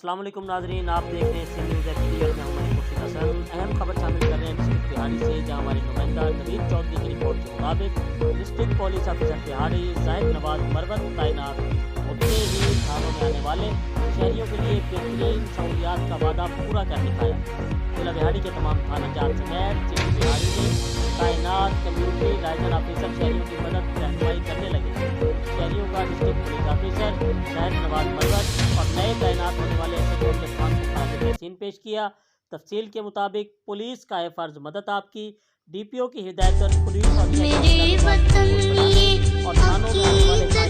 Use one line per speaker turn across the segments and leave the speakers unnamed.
अस्सलाम वालेकुम नाजरीन, आप देख रहे हैं सी न्यूज़ HD और मैं हूं खुर्शीद हसन। अहम खबर शामिल कर रहे हैं डिस्ट्रिक्ट बिहाड़ी से, जहां हमारे नुमाइंदा नवीद चौधरी की रिपोर्ट के मुताबिक डिस्ट्रिक्ट पुलिस ऑफिसर बिहाड़ी जाहिद नवाज मरवत तैनात होते ही थानों में आने वाले शहरियों के लिए बेहतरीन सहूलियात का वादा पूरा कर दिखाया। जिला बिहाड़ी के तमाम थाना जात समेत जिले बिहाड़ी में तैनात कम्युनिटी लाइजन ऑफिसर शहरियों की मदद रहनुमाई करने लगे। शहरियों का district police officer Zahid Nawaz Marwat और नए तैनात होने वाले एसएचओ खान को ताज़ा तहसीन पेश किया। तफसील के मुताबिक पुलिस का है फर्ज मदद आपकी, डीपीओ की हिदायत पर पुलिस और थानों में आने वाले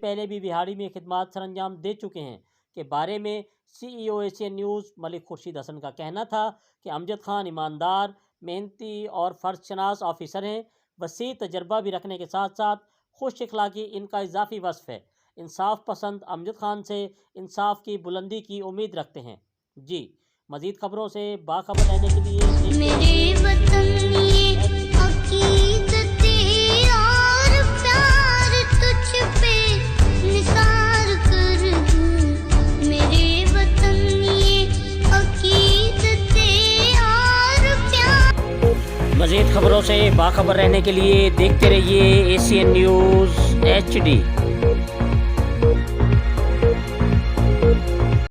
पहले भी बिहाड़ी में खिदमत सरंजाम दे चुके हैं के बारे में CEO Asian news Malik Khurshid Hasan का कहना था कि अमजद खान ईमानदार, मेहनती और फ़र्ज़शनास ऑफिसर हैं। वसी तजर्बा भी रखने के साथ साथ खुश अखलाकी इनका इजाफी वस्फ है। इंसाफ पसंद अमजद खान से इंसाफ की बुलंदी की उम्मीद रखते हैं। जी मज़ीद खबरों से बाखबर रहने के लिए मज़ीद खबरों से बाखबर रहने के लिए देखते रहिए एशियन न्यूज़ HD।